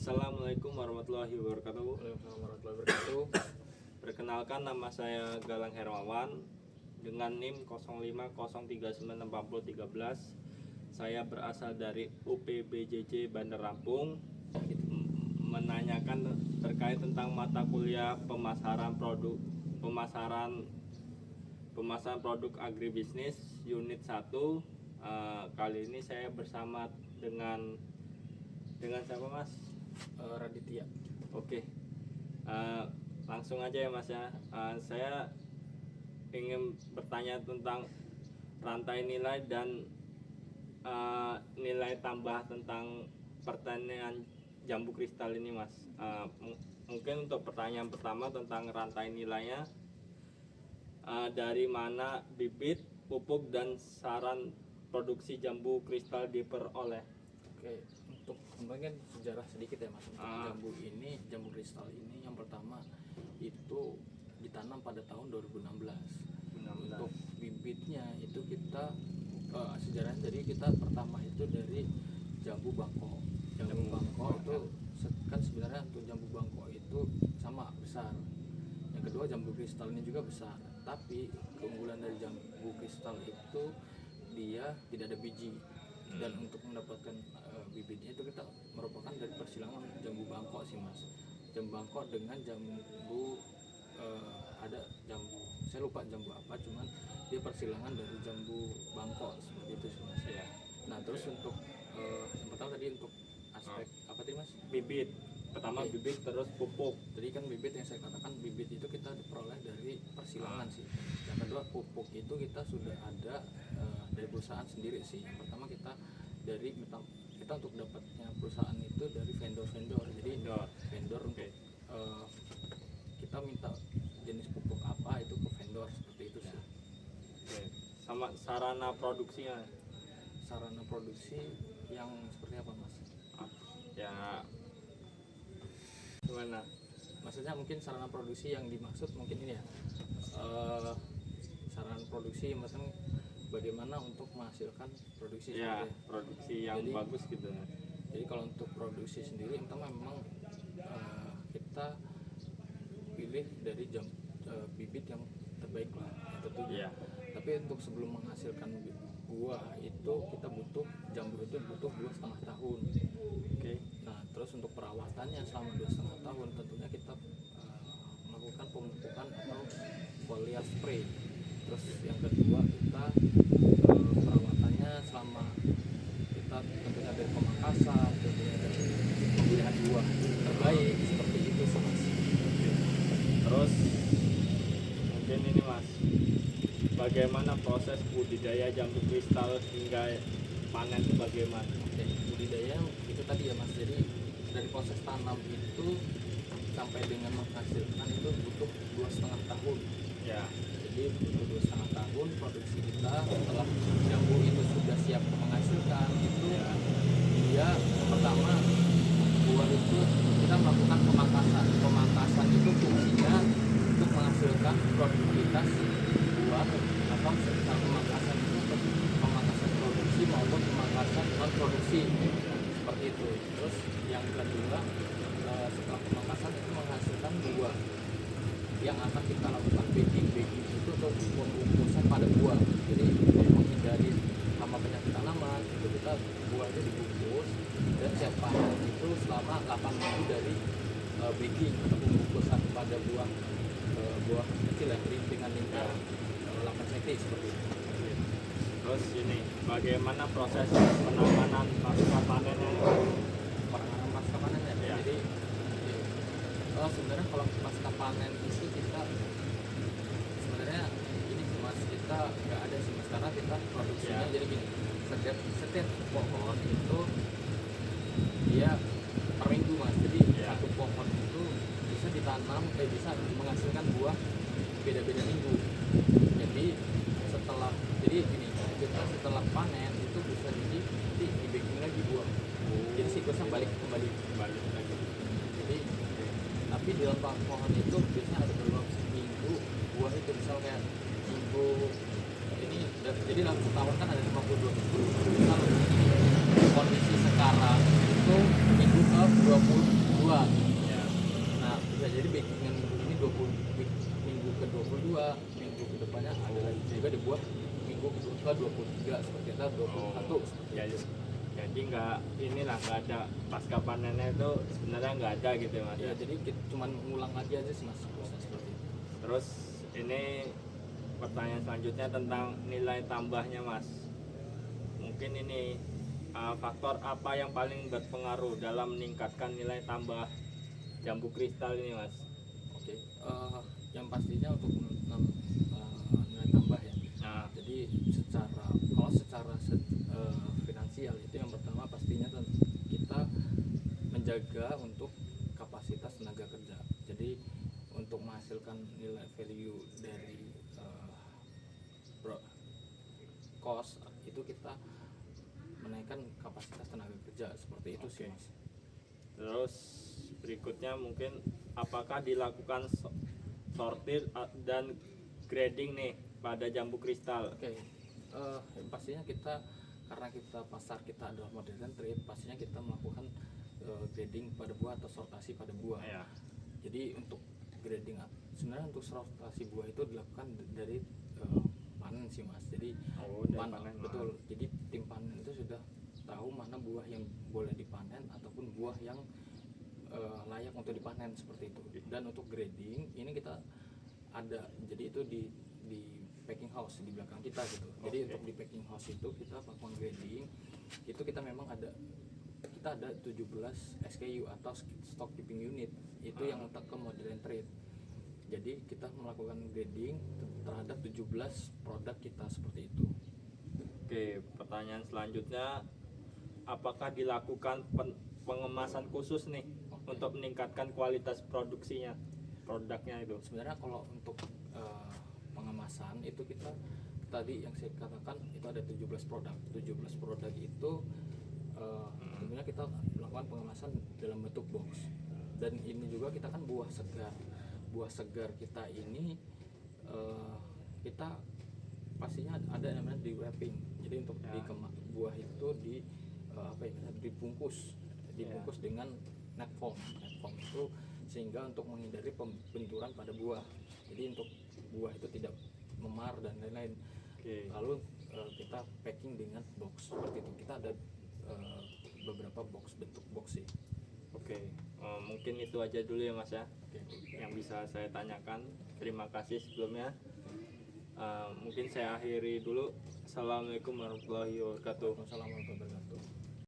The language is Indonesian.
Assalamualaikum warahmatullahi wabarakatuh. Waalaikumsalam warahmatullahi wabarakatuh. Perkenalkan, nama saya Galang Hermawan dengan NIM 0503964013. Saya berasal dari UPBJJ Bandar Lampung. Menanyakan terkait tentang mata kuliah pemasaran produk agribisnis unit 1. Kali ini saya bersama dengan siapa, Mas? Raditya. Oke. Langsung aja ya, Mas ya. Saya ingin bertanya tentang rantai nilai dan nilai tambah tentang pertanian jambu kristal ini, Mas. Mungkin untuk pertanyaan pertama tentang rantai nilainya, dari mana bibit, pupuk, dan saran produksi jambu kristal diperoleh? Oke, untuk kembangin sejarah sedikit ya, Mas. Untuk jambu kristal ini yang pertama itu ditanam pada tahun 2016. Untuk bibitnya itu kita sejarah, jadi kita pertama itu dari jambu bangko. Jambu bangko itu kan sebenarnya untuk jambu bangko itu sama besar. Yang kedua jambu kristal ini juga besar, tapi keunggulan dari jambu kristal itu dia tidak ada biji. Dan untuk mendapatkan bibitnya itu kita merupakan dari persilangan jambu bangko sih, Mas. Jambu bangko dengan jambu ada jambu, saya lupa jambu apa, cuman dia persilangan dari jambu bangko seperti itu sih, Mas ya. Nah terus untuk yang pertama tadi untuk aspek apa tadi, Mas? Bibit. Pertama bibit, terus pupuk. Jadi kan bibit yang saya katakan, bibit itu kita diperoleh dari persilangan sih. Yang kedua pupuk itu kita sudah ada dari perusahaan sendiri sih. Yang pertama kita untuk dapatnya perusahaan itu dari vendor-vendor. Jadi vendor untuk kita minta jenis pupuk apa itu ke vendor, seperti itu sih. Oke. Sama sarana produksinya. Sarana produksi yang seperti apa, Mas? Ya, gimana? Maksudnya mungkin sarana produksi yang dimaksud mungkin ini ya, sarana produksi maksudnya bagaimana untuk menghasilkan produksi ya, produksi yang bagus gitu. Jadi kalau untuk produksi sendiri pertama memang kita pilih dari bibit yang terbaik lah, yang tentunya. Tapi untuk sebelum menghasilkan buah itu kita butuh jambu itu butuh 2,5 tahun. Oke. Nah terus untuk perawatannya selama 2,5 tahun tentunya kita melakukan pemupukan atau foliar spray. Terus yang kedua kita perawatannya selama kita tentunya dari pemangkasan, tentunya dari pemilihan buah terbaik, seperti itu sih, Mas. Terus mungkin ini, Mas, bagaimana proses budidaya jambu kristal hingga panen itu bagaimana? Oke, budidaya itu tadi ya, Mas. Jadi dari proses tanam itu sampai dengan menghasilkan itu butuh 2,5 tahun. Ya. Jadi butuh 2,5 tahun produksi kita. Setelah jambu itu sudah siap menghasilkan itu dia pertama buah itu kita melakukan pemangkasan itu fungsinya untuk menghasilkan produktivitas buah, atau sekitar pemangkasan itu untuk pemangkasan produksi maupun pemangkasan non produksi seperti itu. Terus yang kedua setelah pemangkasan itu menghasilkan buah yang akan kita lakukan bagging itu untuk pembungkusan pada buah. Jadi untuk menghindari hama penyakit tanaman itu kita buahnya dibungkus dan siap panen itu selama 8 minggu dari bagging atau pembungkusan pada buah kecil ya, dengan lingkar 8 cm seperti itu. Terus ini bagaimana proses penanganan pasca panennya? Penanganan pasca panennya ya. Jadi sebenarnya kalau pasca panen itu kita sebenarnya ini sih, Mas, kita nggak ada sih, Mas, karena kita produksinya jadi gini, setiap pohon itu dia per minggu, Mas. Jadi satu pohon itu bisa ditanam bisa menghasilkan buah beda-beda minggu. Jadi gini, kita setelah panen itu bisa jadi nanti di bagging lagi buah. Jadi siklusnya kembali lagi. Jadi tapi di dalam pohon itu biasanya ada beberapa minggu buah itu, misal kayak minggu ini jadi dalam setahun kan ada 52 minggu. Misal kondisi sekarang itu minggu ke 20 ke 23 seperti itu, 21 seperti ya, itu. jadi nggak nggak ada pasca panennya itu sebenarnya nggak ada gitu ya mas Ya, ya. jadi kita cuman ngulang lagi aja sih mas proses seperti itu. Terus ini pertanyaan selanjutnya tentang nilai tambahnya mas. Mungkin ini faktor apa yang paling berpengaruh dalam meningkatkan nilai tambah jambu kristal ini mas? Oke, yang pastinya untuk nilai tambah ya. Nah, Jadi kalau secara finansial itu yang pertama pastinya kita menjaga untuk kapasitas tenaga kerja. Jadi untuk menghasilkan nilai value dari cost itu kita menaikkan kapasitas tenaga kerja seperti itu sih Oke. mas. terus berikutnya mungkin apakah dilakukan sortir dan grading nih pada jambu kristal? Oke, yang pastinya kita karena kita pasar kita adalah modern trade, pastinya kita melakukan grading pada buah atau sortasi pada buah. Ya. Jadi untuk grading sebenarnya untuk sortasi buah itu dilakukan dari panen sih mas. Jadi Dari panen, betul. Jadi tim panen itu sudah tahu mana buah yang boleh dipanen ataupun buah yang layak untuk dipanen seperti itu. Dan untuk grading ini kita ada, jadi itu di packing house di belakang kita gitu. Jadi Oke. untuk di packing house itu kita melakukan grading, itu kita memang ada 17 SKU atau stock keeping unit itu yang letak ke modern trade. Jadi kita melakukan grading terhadap 17 produk kita seperti itu. Oke, pertanyaan selanjutnya, apakah dilakukan pengemasan khusus nih untuk meningkatkan kualitas produknya itu? Sebenarnya kalau untuk pengemasan itu kita tadi yang saya katakan itu ada 17 produk. 17 produk itu tentunya kita melakukan pengemasan dalam bentuk box. Dan ini juga kita kan buah segar kita ini kita pastinya ada yang namanya di wrapping. Jadi untuk buah itu dibungkus dengan net foam itu sehingga untuk menghindari pembenturan pada buah. Jadi untuk buah itu tidak memar dan lain-lain. Lalu kita packing dengan box seperti itu. Kita ada beberapa bentuk box sih. Oke, mungkin itu aja dulu ya mas ya, yang bisa saya tanyakan. Terima kasih sebelumnya. Mungkin saya akhiri dulu. Assalamualaikum warahmatullahi wabarakatuh. Wassalamualaikum.